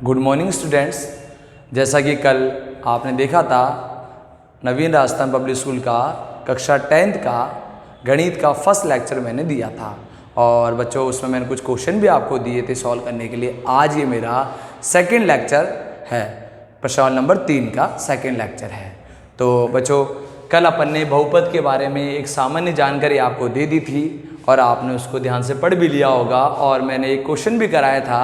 Good morning students. जैसा कि कल आपने देखा था नवीन राजस्थान पब्लिक स्कूल का कक्षा 10th का गणित का फर्स्ट लेक्चर मैंने दिया था और बच्चों उसमें मैंने कुछ क्वेश्चन भी आपको दिए थे सॉल्व करने के लिए। आज ये मेरा सेकंड लेक्चर है, प्रश्न नंबर 3 का सेकंड लेक्चर है। तो बच्चों कल अपन ने बहुपद के बारे में एक सामान्य जानकारी आपको दे दी थी और आपने उसको ध्यान से पढ़ भी लिया होगा और मैंने एक क्वेश्चन भी कराया था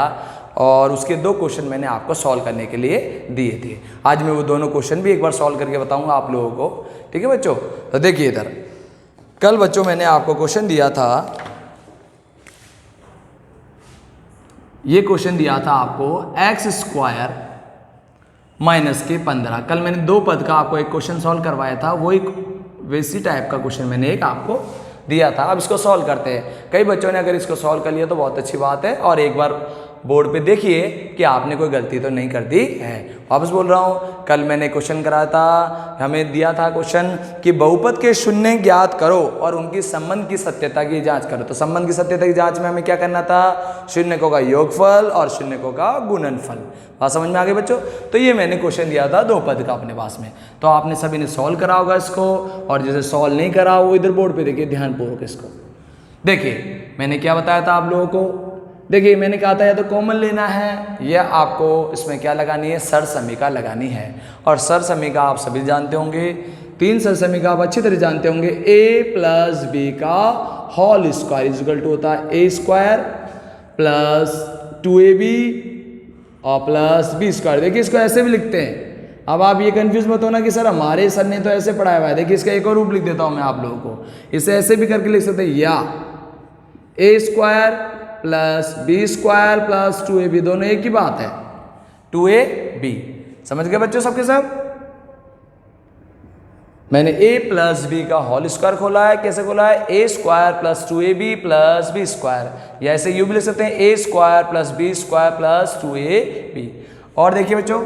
और उसके 2 क्वेश्चन मैंने आपको सॉल्व करने के लिए दिए थे। आज मैं वो दोनों क्वेश्चन भी एक बार सॉल्व करके बताऊंगा आप लोगों को, ठीक है बच्चों। तो देखिए इधर कल बच्चों मैंने आपको क्वेश्चन दिया था, ये क्वेश्चन दिया था आपको x² माइनस के 15। कल मैंने 2 पद का आपको एक क्वेश्चन सॉल्व करवाया था, वो एक वैसी टाइप का क्वेश्चन मैंने एक आपको दिया था। अब इसको सॉल्व करते हैं। कई बच्चों ने अगर इसको सॉल्व कर लिया तो बहुत अच्छी बात है और एक बार बोर्ड पे देखिए कि आपने कोई गलती तो नहीं कर दी है। वापस बोल रहा हूँ, कल मैंने क्वेश्चन कराया था, हमें दिया था क्वेश्चन कि बहुपद के शून्य ज्ञात करो और उनकी संबंध की सत्यता की जांच करो। तो संबंध की सत्यता की जांच में हमें क्या करना था, शून्यकों का योगफल और शून्यकों का गुणनफल। बात समझ में आ गई बच्चों। तो ये मैंने क्वेश्चन दिया था 2 पद का अपने पास में, तो आपने सभी ने सॉल्व करा होगा इसको और जैसे सॉल्व नहीं करा वो इधर बोर्ड पे देखिए ध्यानपूर्वक इसको देखिए। मैंने क्या बताया था आप लोगों को, देखिए मैंने कहा था या तो कॉमन लेना है या आपको इसमें क्या लगानी है, सर समीका लगानी है। और सर समीका आप सभी जानते होंगे, 3 सर समीका आप अच्छी तरह जानते होंगे। a प्लस बी का होल स्क्वायर इक्वल टू होता है a² प्लस 2ab और प्लस b²। देखिए इसको ऐसे भी लिखते हैं। अब आप ये कंफ्यूज मत होना कि सर हमारे सर ने तो ऐसे पढ़ाया हुआ है। देखिए इसका एक और रूप लिख देता हूं मैं आप लोगों को, इसे ऐसे भी करके लिख सकते हैं, या a² plus b² plus 2ab, दोनों एक ही बात है, 2ab। समझ गए बच्चों सबके सब। मैंने a प्लस b का होल स्क्वायर खोला है, कैसे खोला है, a² plus 2ab plus b², या ऐसे यू भी लिख सकते हैं a² plus b² plus 2ab। और देखिए बच्चों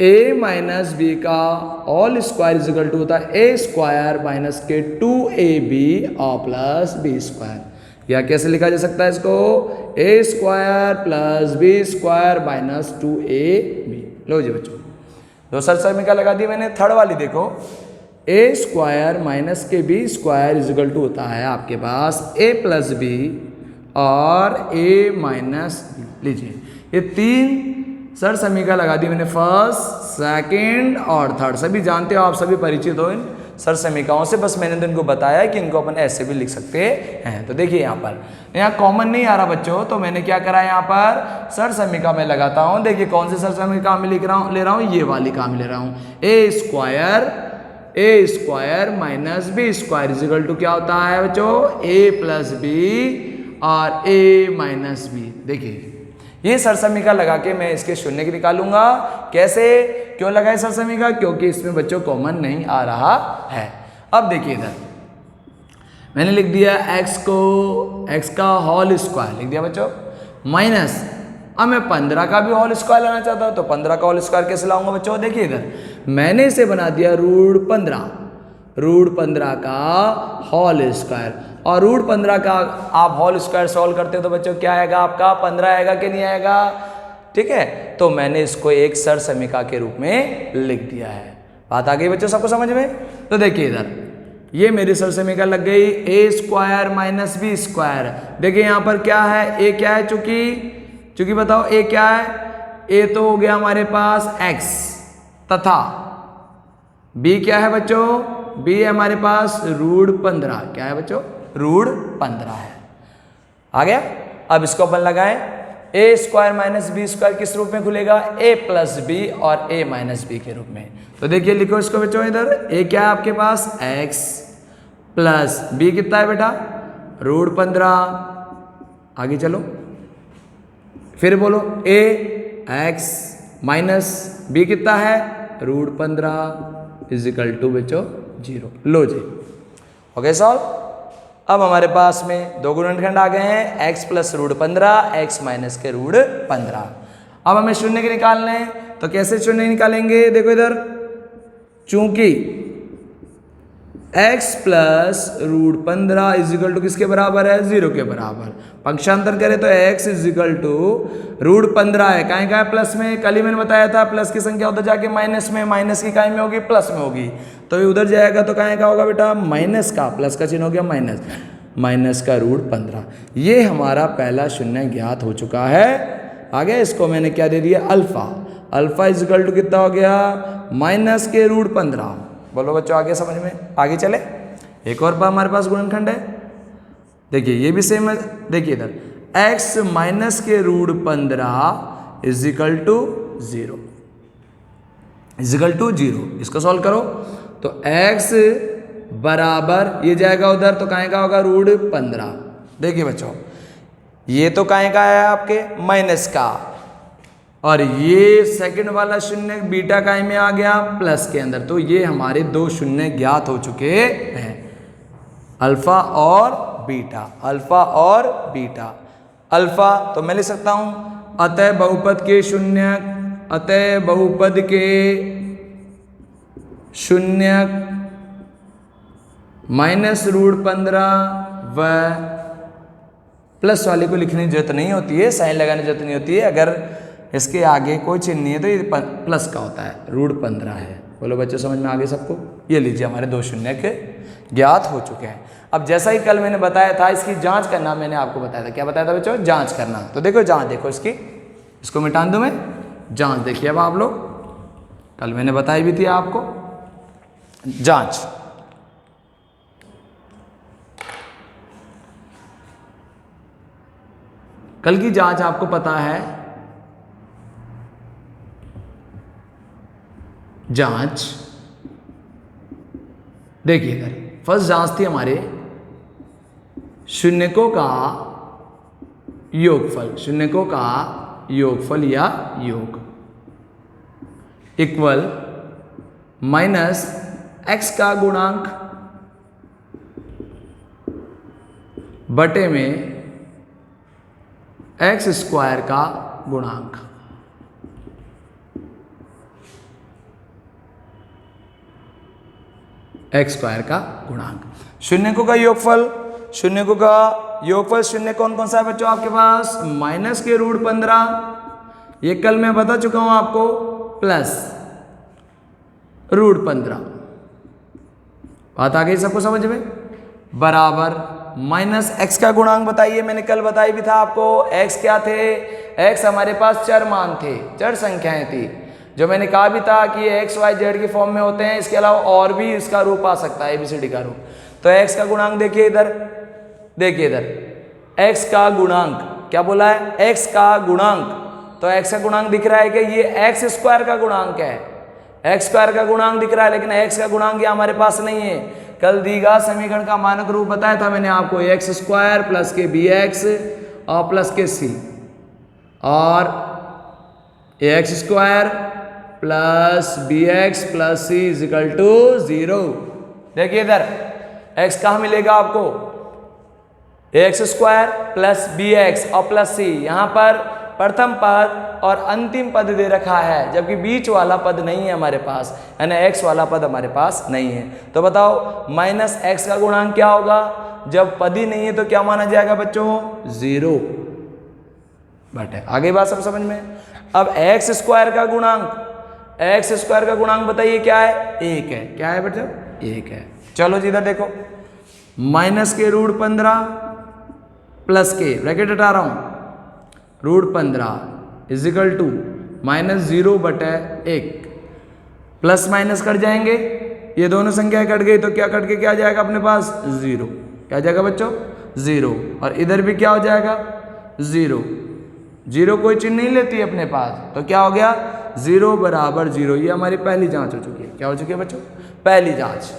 a माइनस b का whole square is equal to होता है a² माइनस के 2ab और प्लस b², या कैसे लिखा जा सकता है इसको, a² plus b² minus 2ab। लो जी बच्चों, 2 सर समीका लगा दी मैंने। थर्ड वाली देखो, a² माइनस के b² इज इक्वल टू होता है आपके पास a प्लस b और a माइनस b। लीजिए ये 3 सर समीका लगा दी मैंने, फर्स्ट सेकंड और थर्ड। सभी जानते हो, आप सभी परिचित हो इन सर समीकाओं से, बस मैंने तो इनको बताया कि इनको अपन ऐसे भी लिख सकते हैं। तो देखिए यहाँ कॉमन नहीं आ रहा बच्चों, तो मैंने क्या करा, यहाँ पर सर समीका में लगाता हूँ। देखिए कौन से सर समीका में ले रहा हूँ, ये वाली काम ले रहा हूँ, a² minus b² is equal to क्या होता है बच्चों, a प्लस b और a माइनस b। देखिए ये सर समीका लगा के मैं इसके शून्य की निकालूंगा। कैसे, क्यों लगाए सर समीका, क्योंकि इसमें बच्चों कॉमन नहीं आ रहा है। अब देखिए इधर मैंने लिख दिया x का होल स्क्वायर लिख दिया बच्चों, माइनस अब मैं 15 का भी होल स्क्वायर लाना चाहता हूं, तो 15 का होल स्क्वायर कैसे लाऊंगा बच्चों। देखिए इधर मैंने इसे बना दिया √15 का होल स्क्वायर, और √15 का आप होल स्क्वायर सॉल्व करते हो तो बच्चों क्या आएगा आपका, 15 आएगा कि नहीं आएगा, ठीक है। तो मैंने इसको एक सर समीका के रूप में लिख दिया है। बात आ गई बच्चों सबको समझ में। तो देखिए इधर ये मेरी सर समीका लग गई, a² माइनस b²। देखिए यहाँ पर क्या है, a क्या है, चूंकि बताओ a क्या है, a तो हो गया हमारे पास x, तथा b क्या है बच्चों, b है हमारे पास √15। क्या है बच्चों, √15 है। आ गया। अब इसको अपन लगाएं, a² माइनस b² किस रूप में खुलेगा, a प्लस b और a माइनस b के रूप में। तो देखिए लिखो इसको बच्चों, इधर a क्या है आपके पास, x प्लस b कितना है बेटा, √15। आगे चलो फिर बोलो, ax माइनस b कितना है, √15 इज इक्वल टू बच्चों 0। लो जी हो गए सॉल्व। अब हमारे पास में 2 गुणनखंड आ गए हैं, x प्लस √15, x माइनस के √15। अब हमें शून्य के निकालने हैं, तो कैसे शून्य निकालेंगे, देखो इधर चूंकि x plus root 15 equal to किसके बराबर है? 0 के बराबर। पक्षांतर करें तो x इजिकल टू रूट 15 है, काहे का है? प्लस में। कल ही मैंने बताया था प्लस की संख्या उधर जाके माइनस में, माइनस की काहे में होगी? प्लस में होगी। तो ये उधर जाएगा तो काहे का होगा बेटा? माइनस का। प्लस का चिन्ह हो गया माइनस, माइनस का रूट 15। ये हमारा पहला शून्य ज्ञात हो चुका है। आगे इसको मैंने क्या दे दिया? अल्फा। अल्फा इजिकल टू कितना हो गया? माइनस के रूट 15। बोलो बच्चों, आगे समझ में? आगे चले। एक और बार हमारे पास गुणनखंड है, देखिए ये भी सेम है। देखिए इधर x माइनस के root 15 equal to 0, equal to 0। इसको सॉल्व करो तो x बराबर ये जाएगा उधर तो काहे का होगा? रूट 15। देखिए बच्चों, ये तो काहे का है? आपके माइनस का, और ये सेकंड वाला शून्य बीटा काय में आ गया? प्लस के अंदर। तो ये हमारे दो शून्य ज्ञात हो चुके हैं, अल्फा और बीटा। अल्फा और बीटा। अल्फा तो मैं लिख सकता हूं अतः बहुपद के शून्य, अतः बहुपद के शून्य माइनस रूट 15 व प्लस वाले को लिखने की जरूरत नहीं होती है, साइन लगाने की जरूरत नहीं होती है। अगर इसके आगे कोई चिन्ह नहीं है तो ये प्लस का होता है, रूट 15 है। बोलो बच्चों, समझ में आ गए सबको? ये लीजिए हमारे दो शून्य के ज्ञात हो चुके हैं। अब जैसा ही कल मैंने बताया था, इसकी जांच करना मैंने आपको बताया था। क्या बताया था बच्चों? जांच करना। तो देखो जांच देखो इसकी, इसको मिटा दूं मैं, जांच देखिए अब आप लोग, कल मैंने बताई भी थी आपको जांच। कल की जांच आपको पता है, जांच देखिए इधर फर्स्ट जांच थी हमारे शून्यकों का योगफल, शून्यकों का योगफल या योग इक्वल माइनस x का गुणांक बटे में x स्क्वायर का गुणांक। एक्स स्क्वायर का गुणांक, शून्यकों का योगफल। शून्यकों का योगफल शून्य कौन कौन सा है बच्चों आपके पास? माइनस के रूट 15, ये कल मैं बता चुका हूं आपको, प्लस रूट 15। बात आ गई सबको समझ में? बराबर माइनस एक्स का गुणांक बताइए, मैंने कल बताई भी था आपको। एक्स क्या थे? एक्स हमारे पास चर मान थे, चर संख्याएं थी, जो मैंने कहा भी था कि ये एक्स वाई जेड की फॉर्म में होते हैं। इसके अलावा और भी इसका रूप आ सकता है, एबीसीडी का रूप। तो एक्स का गुणांक देखिए इधर, देखिए इधर एक्स का गुणांक क्या बोला है? एक्स का गुणांक। तो एक्स का गुणांक दिख रहा है कि ये एक्स स्क्वायर का गुणांक है, एक्स स्क्वायर का गुणांक दिख रहा है, लेकिन एक्स का गुणांक ये हमारे पास नहीं है। कल दीघा समीकरण का मानक रूप बताया था मैंने आपको, एक्स स्क्वायर प्लस के बी एक्स और प्लस के सी, और x square plus B x plus C is equal to 0। देखिए इधर x कहाँ मिलेगा आपको? X square plus B x और प्लस सी। यहाँ पर प्रथम पद और अंतिम पद दे रखा है, जबकि बीच वाला पद नहीं है हमारे पास, यानी x वाला पद हमारे पास नहीं है। तो बताओ माइनस एक्स का गुणांक क्या होगा? जब पद ही नहीं है तो क्या माना जाएगा बच्चों? 0। बटे आगे बात सब समझ में। अब एक्स स्क्वायर का गुणांक, एक्स स्क्वायर का गुणांक बताइए क्या है? 1 है। क्या है बेटा? 1 है। चलो जी इधर देखो, माइनस के रूट 15 प्लस के ब्रैकेट हटा रहा हूं, रूट 15 इजिकल टू माइनस 0 बटे 1। प्लस माइनस कट जाएंगे, ये दोनों संख्याएं कट गई तो क्या कट के क्या आ जाएगा अपने पास? 0। क्या आ जाएगा बच्चों? 0। और इधर भी क्या हो जाएगा? 0। 0 कोई चिन्ह नहीं लेती है अपने पास, तो क्या हो गया? 0 बराबर 0। ये हमारी पहली जांच हो चुकी है। क्या हो चुकी है बच्चों? पहली जांच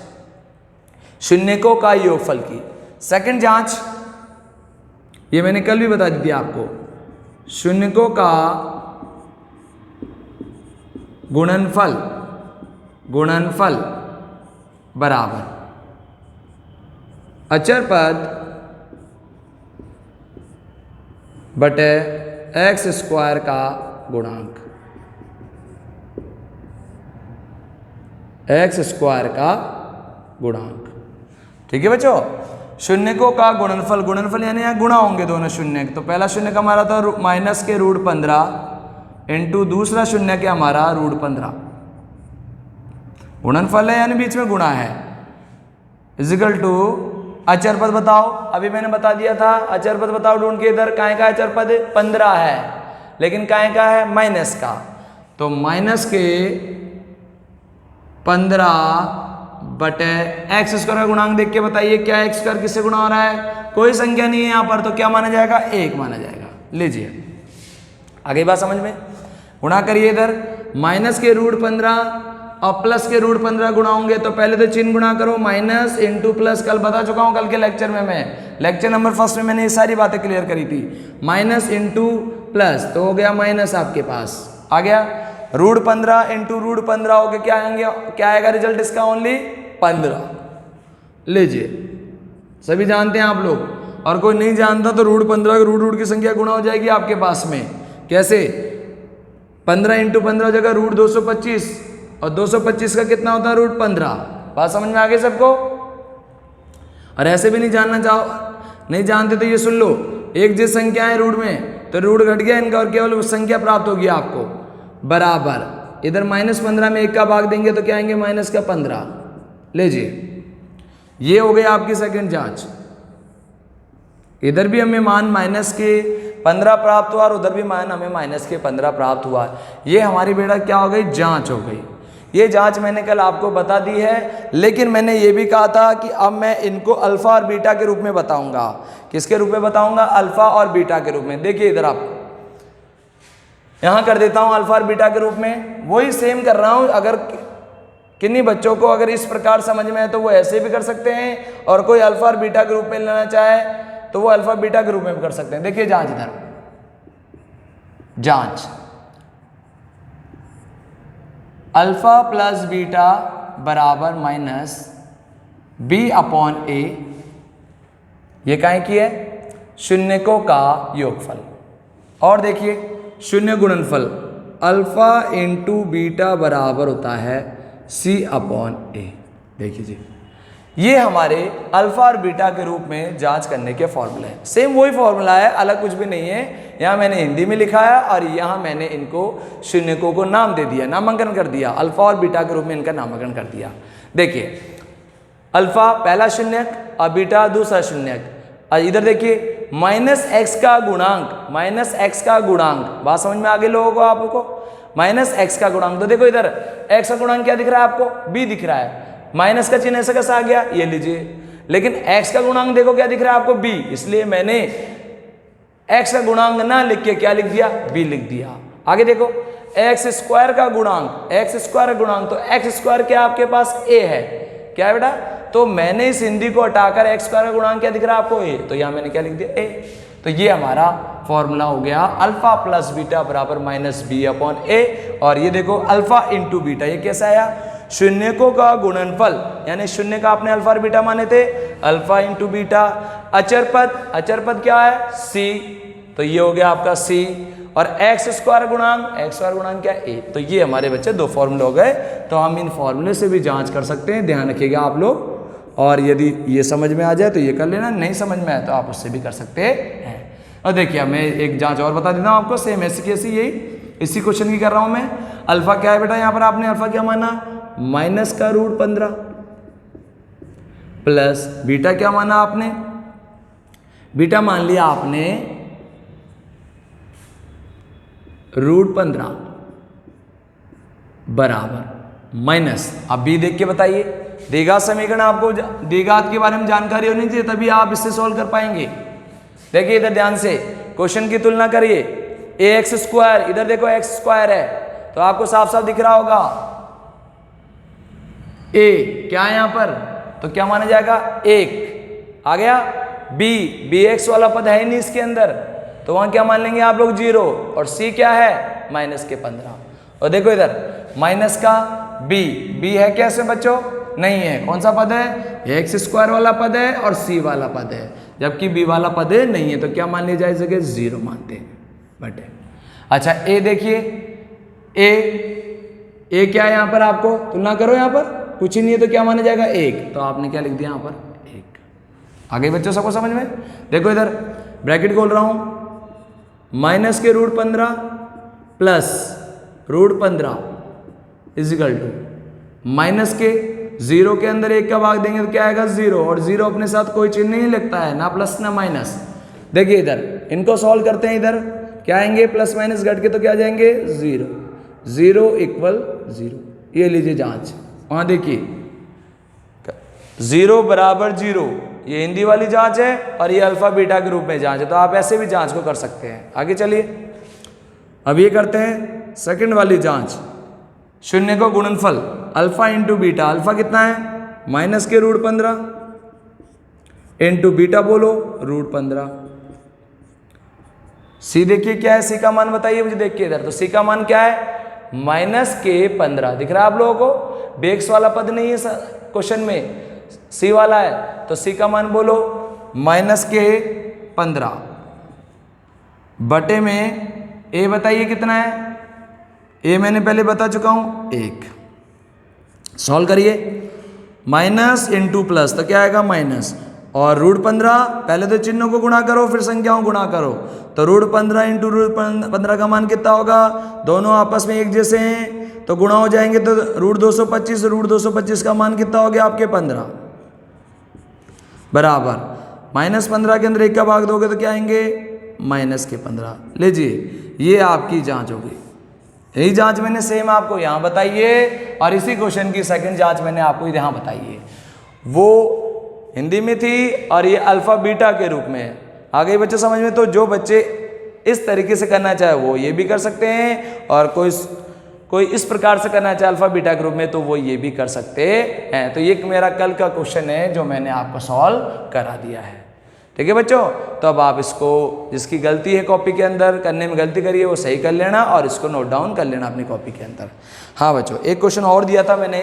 शून्यकों का योगफल की। सेकंड जांच, ये मैंने कल भी बता दी थी आपको, शून्यकों का गुणनफल, गुणनफल बराबर अचर पद बटे एक्स स्क्वायर का गुणांक, एक्स स्क्वायर का गुणांक। ठीक है बच्चों, शून्यकों का गुणनफल, गुणनफल यानी यहाँ गुणा होंगे दोनों शून्य, तो पहला शून्य का हमारा था माइनस के रूट 15 इंटू दूसरा शून्य के हमारा रूट 15, गुणनफल है यानी बीच में गुणा है, इजिकल टू अचर पद बताओ, अभी मैंने बता दिया था अचर पद बताओ ढूंढ के, इधर काय का अचर पद 15 है लेकिन काय का है माइनस का, तो माइनस के 15 बटे एक्स स्क्वायर का गुणांक देख के बताइए क्या एक्स स्क्वायर किससे गुणा हो रहा है, कोई संख्या नहीं है यहाँ पर, तो क्या माना जाएगा, एक माना जाएगा। लीजिए आगे बात समझ में, गुणा करिए इधर माइनस के रूट 15 और प्लस के रूट 15 गुणा होंगे, तो पहले तो चिन्ह गुणा करो, माइनस इंटू प्लस, कल बता चुका हूँ कल के लेक्चर में, मैं लेक्चर नंबर फर्स्ट में मैंने ये सारी बातें क्लियर करी थी, माइनस इंटू प्लस तो हो गया माइनस आपके पास आ गया, रूट 15 इंटू रूट 15 हो गया, क्या आएंगे, क्या आएगा रिजल्ट इसका, ओनली 15। लीजिए सभी जानते हैं आप लोग, और कोई नहीं जानता तो रूट 15 रूट रूट की संख्या गुणा हो जाएगी आपके पास में, कैसे, 15 इंटू 15 जगह रूट 225 और 225 का कितना होता है रूट 15, बात समझ में आ गई सबको। और ऐसे भी नहीं जानना चाहो, नहीं जानते तो ये सुन लो, एक जिस संख्या है रूट में तो रूट घट गया इनका और केवल उस संख्या प्राप्त होगी आपको, बराबर इधर -15 में 1 का भाग देंगे तो क्या आएंगे माइनस का 15। लीजिए ये हो गई आपकी सेकंड जांच, इधर भी हमें मान माइनस के 15 प्राप्त हुआ और उधर भी मान हमें माइनस के 15 प्राप्त हुआ, ये हमारी बेटा क्या हो गई, जांच हो गई। ये जांच मैंने कल आपको बता दी है, लेकिन मैंने ये भी कहा था कि अब मैं इनको अल्फा और बीटा के रूप में बताऊंगा, किसके रूप में बताऊंगा, अल्फा और बीटा के रूप में। देखिए इधर आपको यहां कर देता हूं अल्फा और बीटा के रूप में, वही सेम कर रहा हूं, अगर किन्हीं बच्चों को अगर इस प्रकार समझ में है तो वो ऐसे भी कर सकते हैं, और कोई अल्फा और बीटा के रूप में लेना चाहे तो वो अल्फा बीटा के रूप में भी कर सकते हैं। देखिए जांच इधर, जांच अल्फा प्लस बीटा बराबर माइनस बी अपॉन ए, ये काहे की है, शून्यकों का योगफल, और देखिए शून्य गुणनफल अल्फा इंटू बीटा बराबर होता है सी अपॉन ए। देखिए जी ये हमारे अल्फा और बीटा के रूप में जांच करने के फॉर्मूले हैं, सेम वही फॉर्मूला है, अलग कुछ भी नहीं है। यहाँ मैंने हिंदी में लिखा है और यहाँ मैंने इनको शून्यकों को नाम दे दिया, नामांकन कर दिया, अल्फा और बीटा के रूप में इनका नामांकन कर दिया। देखिए अल्फा पहला शून्यक और बीटा दूसरा शून्यक, और इधर देखिए माइनस एक्स का गुणांक, माइनस एक्स का गुणांक, बात समझ में आ गई लोगों को, आपको माइनस एक्स का गुणांक, तो देखो इधर एक्स का गुणांक क्या दिख रहा है आपको, बी दिख रहा है, माइनस का चिन्ह ऐसा कैसा आ गया, ये लीजिए, लेकिन x का गुणांक देखो क्या दिख रहा है आपको, b, इसलिए मैंने x का गुणांक ना लिख के क्या लिख दिया, b लिख दिया। आगे देखो एक्स स्क्वायर का गुणांक, एक्स स्क्वायर का गुणांक, तो एक्स स्क्वायर क्या आपके पास a है, क्या है बेटा, तो मैंने इस हिंदी को हटाकर एक्स स्क्वायर का गुणांक क्या दिख रहा है आपको, a, तो यहां मैंने क्या लिख दिया, a। तो ये हमारा फॉर्मूला हो गया अल्फा प्लस बीटा बराबर माइनस बी अपॉन ए, और ये देखो अल्फा इंटू बीटा, ये कैसा आया, शून्यकों का गुणनफल, यानी शून्य का आपने अल्फा और बीटा माने थे, अल्फा इंटू बीटा, अचर पद, अचर पद क्या है c, तो ये हो गया आपका c, और एक्स स्क्वायर गुणांक, एक्स स्क्वायर गुणांक क्या a, तो ये हमारे बच्चे दो फॉर्मूले हो गए। तो हम इन फॉर्मूले से भी जांच कर सकते हैं, ध्यान रखिएगा आप लोग, और यदि ये समझ में आ जाए तो ये कर लेना, नहीं समझ में आए तो आप उससे भी कर सकते हैं। और देखिए मैं एक जांच और बता देता हूँ आपको, सेम ऐसी कैसी, यही इसी क्वेश्चन की कर रहा हूँ मैं। अल्फा क्या है बेटा, यहाँ पर आपने अल्फा क्या माना, माइनस का रूट 15, प्लस बीटा क्या माना आपने, बीटा मान लिया आपने रूट 15 बराबर माइनस, अब बी देख के बताइए, द्विघात समीकरण आपको द्विघात के बारे में जानकारी होनी चाहिए, तभी आप इससे सॉल्व कर पाएंगे। देखिए इधर ध्यान से क्वेश्चन की तुलना करिए, ए एक्स स्क्वायर, इधर देखो एक्स स्क्वायर है तो आपको साफ साफ दिख रहा होगा, ए क्या है यहां पर, तो क्या माना जाएगा, 1 आ गया, बी एक्स वाला पद है नहीं इसके अंदर, तो वहां क्या मान लेंगे आप लोग 0, और सी क्या है माइनस के 15, और देखो इधर माइनस का बी है क्या इसमें बच्चों, नहीं है, कौन सा पद है, एक्स स्क्वायर वाला पद है और सी वाला पद है, जबकि बी वाला पद है नहीं है, तो क्या मान लिया जाए, जगह 0 मानते हैं बटे। अच्छा ए देखिए, ए क्या है यहाँ पर, आपको तुलना करो, यहाँ पर कुछ ही नहीं है तो क्या माना जाएगा 1, तो आपने क्या लिख दिया यहाँ पर 1। आगे बच्चों सबको समझ में? देखो इधर ब्रैकेट खोल रहा हूं, माइनस के root 15 plus root 15 equal to minus के 0 के अंदर 1 का भाग देंगे तो क्या आएगा 0, और 0 अपने साथ कोई चिन्ह नहीं लगता है, ना प्लस ना माइनस। देखिए इधर इनको सॉल्व करते हैं, इधर क्या आएंगे प्लस माइनस घट के तो क्या जाएंगे 0, 0 इक्वल 0। ये लीजिए जांच, वहां देखिए 0 बराबर 0, ये हिंदी वाली जांच है और ये अल्फा बीटा के रूप में जांच है, तो आप ऐसे भी जांच को कर सकते हैं। आगे चलिए अब ये करते हैं सेकंड वाली जांच, शून्य को गुणनफल अल्फा इंटू बीटा, अल्फा कितना है माइनस के रूट 15 इंटू बीटा बोलो रूट 15। सी देखिए क्या है, सी का मान बताइए मुझे, देखिए इधर तो सी का मान क्या है माइनस के 15, दिख रहा है आप लोगों को, बेक्स वाला पद नहीं है क्वेश्चन में, सी वाला है, तो सी का मान बोलो माइनस के 15 बटे में ए बताइए कितना है, ए मैंने पहले बता चुका हूं 1। सॉल्व करिए, माइनस इंटू प्लस तो क्या आएगा माइनस, और रूट 15 पहले तो चिन्हों को गुणा करो फिर संख्याओं को गुणा करो, तो रूट 15 इंटू रूट 15 का मान कितना होगा, दोनों आपस में एक जैसे हैं तो गुणा हो जाएंगे, तो रूट 225, रूट 225 का मान कितना हो गया आपके 15 बराबर माइनस 15 के अंदर 1 का भाग दोगे तो क्या आएंगे माइनस के 15। लीजिए ये आपकी जांच होगी, यही जांच मैंने सेम आपको यहाँ बताई है और इसी क्वेश्चन की सेकंड जांच मैंने आपको यहाँ बताई है, वो हिंदी में थी और ये अल्फा बीटा के रूप में है। आगे बच्चे समझ में, तो जो बच्चे इस तरीके से करना चाहे वो ये भी कर सकते हैं, और कोई इस प्रकार से करना चाहे अल्फा बीटा के रूप में तो वो ये भी कर सकते हैं। तो ये मेरा कल का क्वेश्चन है जो मैंने आपको सॉल्व करा दिया है, ठीक है बच्चों। तो अब आप इसको, जिसकी गलती है कॉपी के अंदर करने में गलती करिए वो सही कर लेना और इसको नोट डाउन कर लेना अपनी कॉपी के अंदर। हाँ बच्चों एक क्वेश्चन और दिया था मैंने,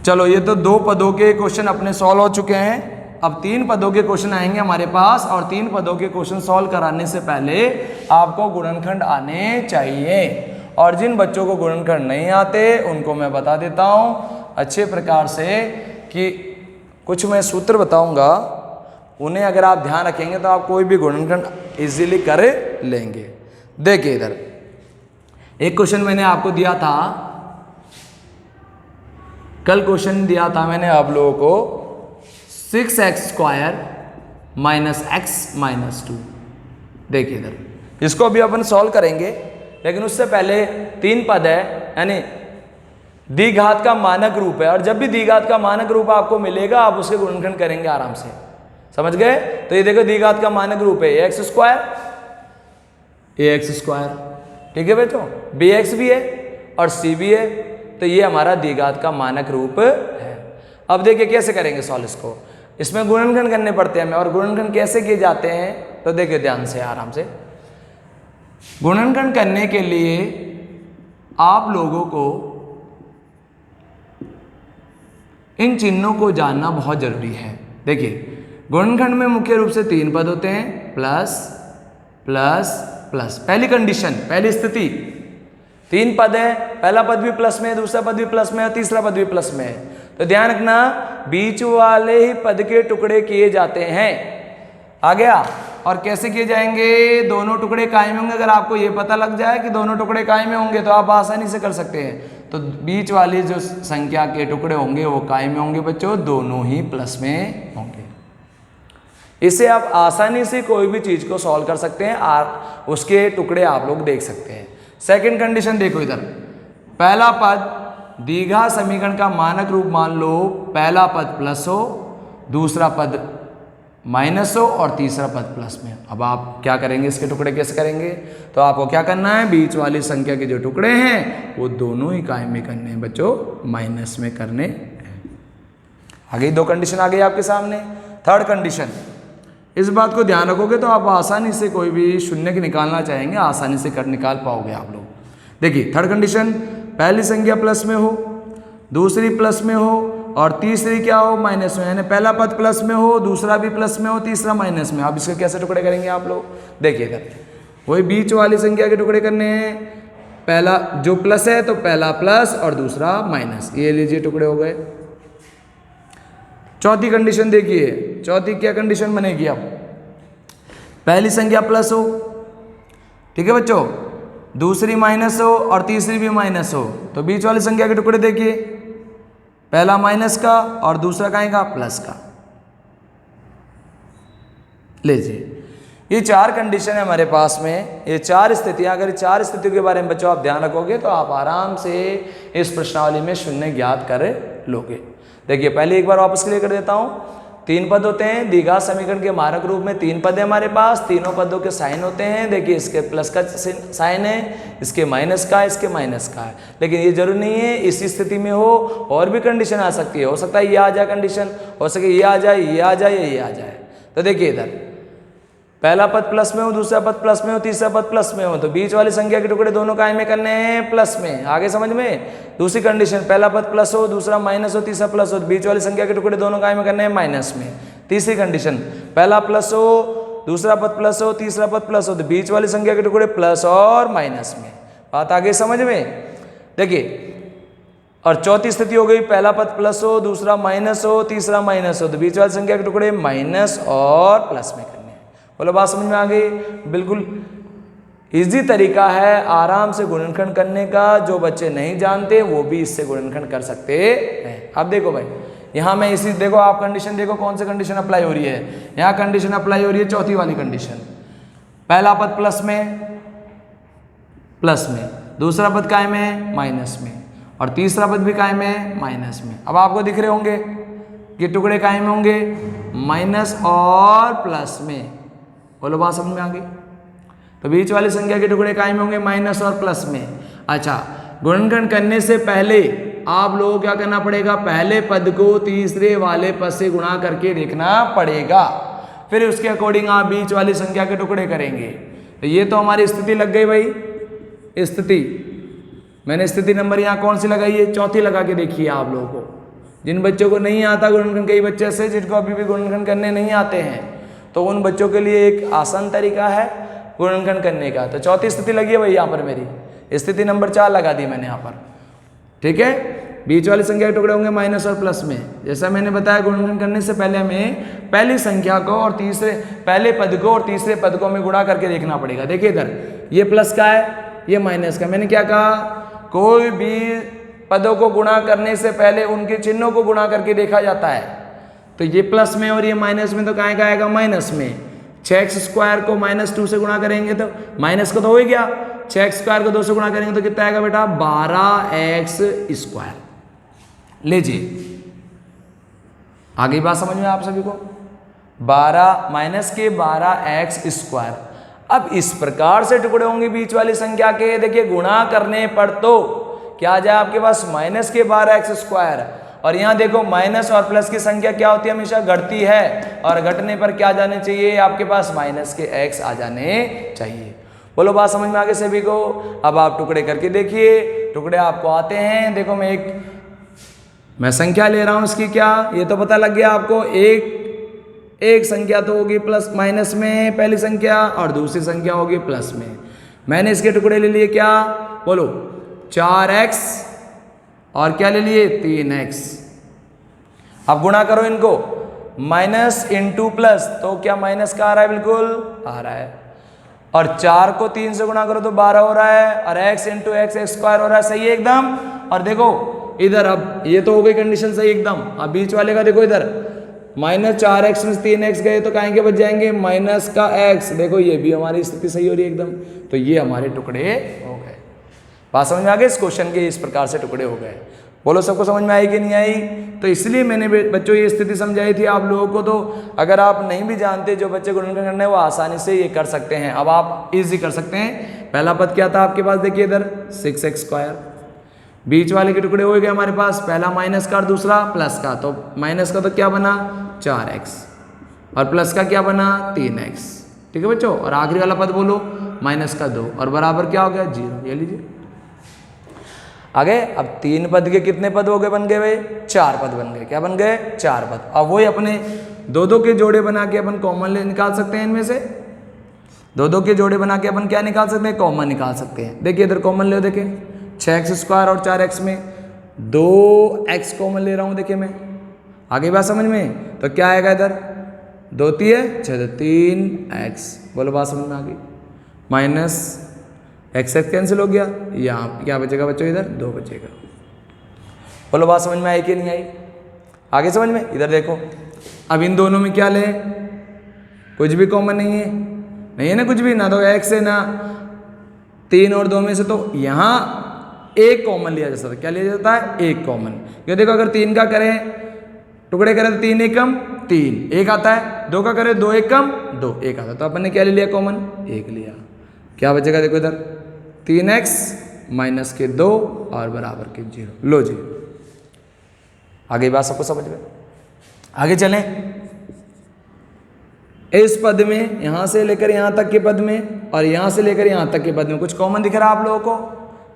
चलो ये तो 2 पदों के क्वेश्चन अपने सॉल्व हो चुके हैं, अब 3 पदों के क्वेश्चन आएंगे हमारे पास, और 3 पदों के क्वेश्चन सॉल्व कराने से पहले आपको गुणनखंड आने चाहिए, और जिन बच्चों को गुणनखंड नहीं आते उनको मैं बता देता हूँ अच्छे प्रकार से कि कुछ मैं सूत्र बताऊंगा, उन्हें अगर आप ध्यान रखेंगे तो आप कोई भी गुणनखंड इजीली कर लेंगे। देखिए इधर एक क्वेश्चन मैंने आपको दिया था, कल क्वेश्चन दिया था मैंने आप लोगों को 6x² माइनस x माइनस 2। देखिए इधर इसको अभी अपन सॉल्व करेंगे, लेकिन उससे पहले 3 पद है, यानी द्विघात का मानक रूप है, और जब भी द्विघात का मानक रूप आपको मिलेगा आप उसके गुणनखंड करेंगे आराम से, समझ गए। तो ये देखो द्विघात का मानक रूप है x², ax², ठीक है बच्चों, bx भी है और c भी है, तो ये हमारा द्विघात का मानक रूप है। अब देखिए कैसे करेंगे सॉल्व इसको, इसमें गुणनखंड करने पड़ते हैं हमें, और गुणनखंड कैसे किए जाते हैं तो देखिए ध्यान से आराम से। गुणनखंड करने के लिए आप लोगों को इन चिन्हों को जानना बहुत जरूरी है। देखिए गुणनखंड में मुख्य रूप से 3 पद होते हैं, प्लस प्लस प्लस। पहली कंडीशन, पहली स्थिति 3 पद है, पहला पद भी प्लस में है, दूसरा पद भी प्लस में है, तीसरा पद भी प्लस में है, तो ध्यान रखना बीच वाले ही पद के टुकड़े किए जाते हैं। आ गया, और कैसे किए जाएंगे, दोनों टुकड़े कायम होंगे। अगर आपको ये पता लग जाए कि दोनों टुकड़े कायम होंगे तो आप आसानी से कर सकते हैं। तो बीच वाली जो संख्या के टुकड़े होंगे वो कायम होंगे बच्चों, दोनों ही प्लस में होंगे। इससे आप आसानी से कोई भी चीज को सॉल्व कर सकते हैं, उसके टुकड़े आप लोग देख सकते हैं। सेकंड कंडीशन देखो इधर, पहला पद द्विघात समीकरण का मानक रूप मान लो, पहला पद प्लस हो, दूसरा पद माइनस हो और तीसरा पद प्लस में। अब आप क्या करेंगे, इसके टुकड़े कैसे करेंगे, तो आपको क्या करना है, बीच वाली संख्या के जो टुकड़े हैं वो दोनों ही कायम में करने हैं बच्चों, माइनस में करने हैं। आगे 2 कंडीशन आ गई आपके सामने। थर्ड कंडीशन, इस बात को ध्यान रखोगे तो आप आसानी से कोई भी शून्य की निकालना चाहेंगे आसानी से निकाल पाओगे आप लोग। देखिए थर्ड कंडीशन, पहली संख्या प्लस में हो, दूसरी प्लस में हो और तीसरी क्या हो, माइनस में, यानी पहला पद प्लस में हो, दूसरा भी प्लस में हो, तीसरा माइनस में। अब इसके कैसे टुकड़े करेंगे आप लोग, देखिए इधर वही बीच वाली संख्या के टुकड़े करने हैं। पहला जो प्लस है तो पहला प्लस और दूसरा माइनस, ये लीजिए टुकड़े हो गए। चौथी कंडीशन देखिए, चौथी क्या कंडीशन बनेगी अब, पहली संख्या प्लस हो, ठीक है बच्चों, दूसरी माइनस हो और तीसरी भी माइनस हो, तो बीच वाली संख्या के टुकड़े देखिए, पहला माइनस का और दूसरा काहे का, प्लस का। लीजिए ये चार कंडीशन है हमारे पास में, ये चार स्थितियां, अगर चार स्थितियों के बारे में बच्चों आप ध्यान रखोगे तो आप आराम से इस प्रश्नावली में शून्य ज्ञात कर लोगे। देखिए पहले एक बार वापस क्लियर कर देता हूँ। तीन पद होते हैं, द्विघात समीकरण के मारक रूप में तीन पद है हमारे पास, तीनों पदों के साइन होते हैं। देखिए इसके प्लस का साइन है, इसके माइनस का, इसके माइनस का है, लेकिन ये जरूरी नहीं है इसी स्थिति में हो, और भी कंडीशन आ सकती है, हो सकता है ये आ जाए कंडीशन, हो सके ये आ जाए, ये आ जाए, ये आ जाए। तो देखिए इधर पहला पद प्लस में हो, दूसरा पद प्लस में हो, तीसरा पद प्लस में हो, तो बीच वाली संख्या के टुकड़े दोनों काय में करने हैं, प्लस में। आगे समझ में। दूसरी कंडीशन, पहला पद प्लस हो, दूसरा माइनस हो, तीसरा प्लस हो, तो बीच वाली संख्या के टुकड़े दोनों काय में करने हैं, माइनस में। तीसरी कंडीशन, पहला प्लस हो, दूसरा पद प्लस हो, तीसरा पद प्लस हो, तो बीच वाली संख्या के टुकड़े प्लस और माइनस में। बात आगे समझ में। देखिए और चौथी स्थिति हो गई, पहला पद प्लस हो, दूसरा माइनस हो, तीसरा माइनस हो, तो बीच वाली संख्या के टुकड़े माइनस और प्लस में करने हैं। बोलो बात समझ में आ गई। बिल्कुल इजी तरीका है आराम से गुणनखंड करने का, जो बच्चे नहीं जानते वो भी इससे गुणनखंड कर सकते हैं। अब देखो भाई यहाँ मैं इसी, देखो आप कंडीशन देखो कौन सी कंडीशन अप्लाई हो रही है। यहाँ कंडीशन अप्लाई हो रही है चौथी वाली कंडीशन, पहला पद प्लस में, दूसरा पद काय में, माइनस में, और तीसरा पद भी काय में, माइनस में। अब आपको दिख रहे होंगे कि टुकड़े काय में होंगे, माइनस और प्लस में। बोलो बात समझ में आ गई। तो बीच वाली संख्या के टुकड़े काय में होंगे, माइनस और प्लस में। अच्छा, गुणनखंड करने से पहले आप लोगों को क्या करना पड़ेगा, पहले पद को तीसरे वाले पद से गुणा करके देखना पड़ेगा, फिर उसके अकॉर्डिंग आप बीच वाली संख्या के टुकड़े करेंगे। तो ये तो हमारी स्थिति लग गई भाई। स्थिति मैंने स्थिति नंबर यहाँ कौन सी लगाई है, चौथी लगा के देखिए आप लोगों को। जिन बच्चों को नहीं आता गुणनखंड, कई बच्चे ऐसे जिनको अभी भी गुणनखंड करने नहीं आते हैं, तो उन बच्चों के लिए एक आसान तरीका है गुणनखंड करने का। तो चौथी स्थिति लगी है भाई यहाँ पर, मेरी स्थिति नंबर 4 लगा दी मैंने यहाँ पर, ठीक है। बीच वाली संख्या के टुकड़े होंगे माइनस और प्लस में। जैसा मैंने बताया गुणनखंड करने से पहले हमें पहली संख्या को और पहले पद को और तीसरे पद को हमें गुणा करके देखना पड़ेगा। देखिए इधर ये प्लस का है, ये माइनस का। मैंने क्या कहा, कोई भी पदों को गुणा करने से पहले उनके चिन्हों को गुणा करके देखा जाता है। तो ये प्लस में और ये माइनस में, तो कहाँ का आएगा, माइनस में। 6x² को -2 से गुणा करेंगे तो माइनस को तो हो ही गया, 6x² को 2 से गुणा करेंगे तो कितना आएगा बेटा, 12x²। लीजिए आगे बात समझ में आप सभी को, 12 माइनस के 12x²। अब इस प्रकार से टुकड़े होंगे बीच वाली संख्या के। देखिए गुणा करने पर तो क्या आ जाए आपके पास, माइनस के 12x²। और यहाँ देखो माइनस और प्लस की संख्या क्या होती है, हमेशा घटती है, और घटने पर क्या जाने चाहिए आपके पास, माइनस के x आ जाने चाहिए। बोलो बात समझ में आगे सभी को। अब आप टुकड़े करके देखिए, टुकड़े आपको आते हैं। देखो मैं संख्या ले रहा हूँ इसकी, क्या ये तो पता लग गया आपको। एक संख्या तो होगी प्लस माइनस में पहली संख्या, और दूसरी संख्या होगी प्लस में। मैंने इसके टुकड़े ले लिए क्या, बोलो 4x और क्या ले लिए, 3x। अब गुणा करो इनको, माइनस इंटू प्लस, तो क्या माइनस का आ रहा है, बिल्कुल आ रहा है। और 4 को 3 से गुणा करो तो 12 हो रहा है, और x इंटू x² हो रहा है। सही है एकदम। और देखो इधर, अब ये तो हो गई कंडीशन सही एकदम। अब बीच वाले का देखो इधर, -4x में 3x गए तो कहेंगे बच जाएंगे माइनस का x। देखो ये भी हमारी स्थिति सही हो रही है एकदम। तो ये हमारे टुकड़े हो गए। बात समझ में आ गई, इस क्वेश्चन के इस प्रकार से टुकड़े हो गए। बोलो सबको समझ में आई कि नहीं आई। तो इसलिए मैंने बच्चों ये स्थिति समझाई थी आप लोगों को। तो अगर आप नहीं भी जानते, जो बच्चे गुणनखंड करना है वो आसानी से ये कर सकते हैं। अब आप इजी कर सकते हैं। पहला पद क्या था आपके पास, देखिए इधर 6x²। बीच वाले के टुकड़े हो गए हमारे पास, पहला माइनस का और दूसरा प्लस का। तो माइनस का तो क्या बना, 4x, और प्लस का क्या बना, 3x। ठीक है बच्चों। और आखिरी वाला पद बोलो, माइनस का 2, और बराबर क्या हो गया, 0। ये लीजिए आगे। अब 3 पद के कितने पद हो गए, बन गए भाई 4 पद बन गए। क्या बन गए, 4 पद। अब वही अपने 2-2 के जोड़े बना के अपन कॉमन निकाल सकते हैं। इनमें से 2-2 के जोड़े बना के अपन क्या निकाल सकते हैं, कॉमन निकाल सकते हैं। देखिए इधर कॉमन ले, देखिए 6x² और 4x में 2x कॉमन ले रहा हूँ। देखिए मैं, आगे बात समझ में? तो क्या आएगा इधर, 2 3 6 तो 3x, बोलो बात समझ में आ गई। माइनस एक्स एक्स कैंसिल हो गया, यहाँ क्या बचेगा बच्चों, इधर 2 बचेगा। बोलो बात समझ में आई कि नहीं आई? आगे समझ में? इधर देखो, अब इन दोनों में क्या ले, कुछ भी कॉमन नहीं है ना, कुछ भी ना, तो एक्स है ना 3 और 2 में से, तो यहाँ एक कॉमन लिया जा सकता है। क्या लिया जाता है? एक कॉमन। ये देखो अगर 3 का करें टुकड़े करें तो 3 एकम 3 एक आता है, 2 का करें 2 एकम 2 एक आता है, तो अपन ने क्या ले लिया कॉमन, 1 लिया। क्या बचेगा देखो इधर, 3x माइनस के 2 और बराबर के 0। लो जी, आगे बात सबको समझ में? आगे चलें, इस पद में यहां से लेकर यहां तक के पद में और यहां से लेकर यहां तक के पद में कुछ कॉमन दिख रहा है आप लोगों को?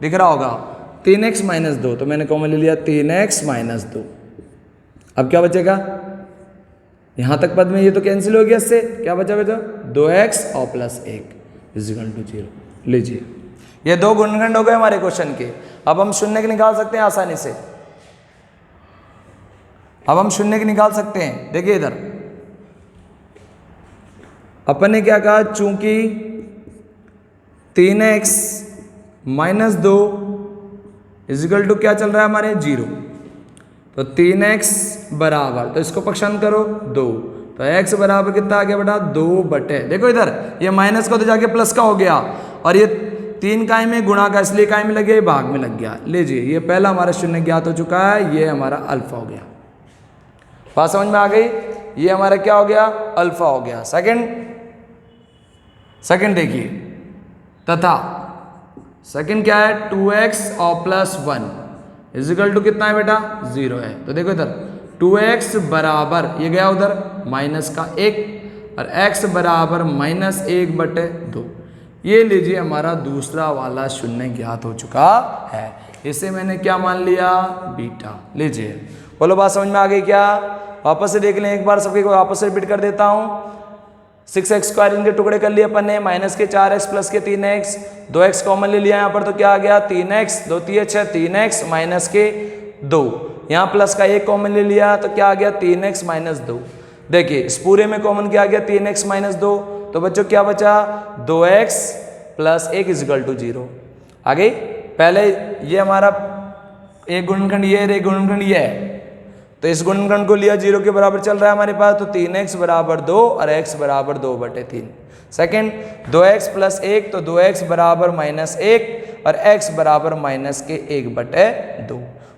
दिख रहा होगा। 3x माइनस 2, तो मैंने कॉमन ले लिया 3x माइनस 2। अब क्या बचेगा, यहां तक पद में ये तो कैंसिल हो गया, इससे क्या बचा बचा 2x और प्लस 1 इजिकल टू 0। लीजिए, ये 2 गुणनखंड हो गए हमारे क्वेश्चन के। अब हम शून्य के निकाल सकते हैं आसानी से, अब हम शून्य के निकाल सकते हैं। देखिए इधर अपन ने क्या कहा, चूंकि 3x माइनस 2 इजिकल टू क्या चल रहा है हमारे 0, तो 3x बराबर, तो इसको पक्षांतर करो 2, तो x बराबर कितना आ गया बेटा 2 बटे, देखो इधर ये माइनस का तो जाके प्लस का हो गया, और ये 3 काय में गुणा का, इसलिए काय में लग गया, भाग में लग गया। लीजिए, ये पहला हमारा शून्य ज्ञात हो चुका है, ये हमारा अल्फा हो गया। बात समझ में आ गई? ये हमारा क्या हो गया, अल्फा हो गया। सेकंड देखिए, तथा सेकंड क्या है, 2x और प्लस 1 इजिकल टू कितना है बेटा 0 है। तो देखो इधर 2x बराबर, ये गया उधर माइनस का 1 और x बराबर माइनस 1 बटे 2। ये लीजिए हमारा दूसरा वाला शून्य ज्ञात हो चुका है। इसे मैंने क्या मान लिया, बीटा। लीजिए, बोलो बात समझ में आ गई क्या? वापस से देख लें एक बार, सबके को वापस से रिपीट कर देता हूँ। 6x स्क्वायर इनके टुकड़े कर लिए अपन ने, माइनस के 4x प्लस के 3x, 2x कॉमन ले लिया यहाँ पर, तो क्या आ गया 3x, 2 3 6 3x माइनस के 2, यहाँ प्लस का 1 कॉमन ले लिया, तो क्या आ गया 3x माइनस 2। देखिए इस पूरे में कॉमन क्या आ गया 3x माइनस 2, तो बच्चों क्या बचा 2x प्लस 1 इजिकल टू 0। आ गई? पहले ये हमारा एक गुणनखंड ये है, एक गुणनखंड ये है, तो इस गुणनखंड को लिया 0 के बराबर चल रहा है हमारे पास, तो 3x बराबर 2 और x बराबर 2 बटे 3। सेकेंड 2x प्लस 1, तो 2x बराबर माइनस 1 और x बराबर माइनस के 1 बटे 2।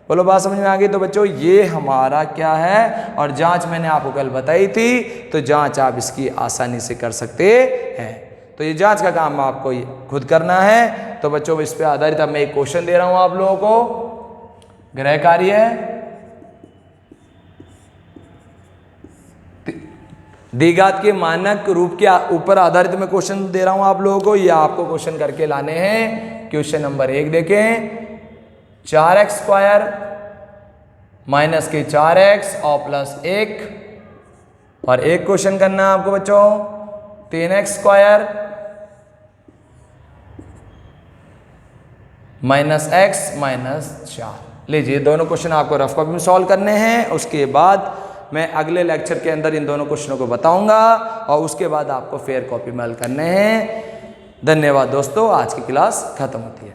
बोलो बात समझ में आ गई? तो बच्चों ये हमारा क्या है, और जांच मैंने आपको कल बताई थी, तो जांच आप इसकी आसानी से कर सकते हैं। तो ये जांच का काम आपको खुद करना है। तो बच्चों इस पे आधारित अब मैं एक क्वेश्चन दे रहा हूं आप लोगों को, गृह कार्य है, द्विघात के मानक रूप के ऊपर आधारित मैं क्वेश्चन दे रहा हूं आप लोगों को। ये आपको क्वेश्चन करके लाने हैं। क्वेश्चन नंबर 1 देखें, 4x स्क्वायर माइनस के 4x और प्लस 1, और एक क्वेश्चन करना है आपको बच्चों 3x square minus x minus 4। लीजिए दोनों क्वेश्चन आपको रफ कॉपी में सॉल्व करने हैं। उसके बाद मैं अगले लेक्चर के अंदर इन दोनों क्वेश्चनों को बताऊंगा, और उसके बाद आपको फेयर कॉपी में हल करने हैं। धन्यवाद दोस्तों, आज की क्लास खत्म होती है।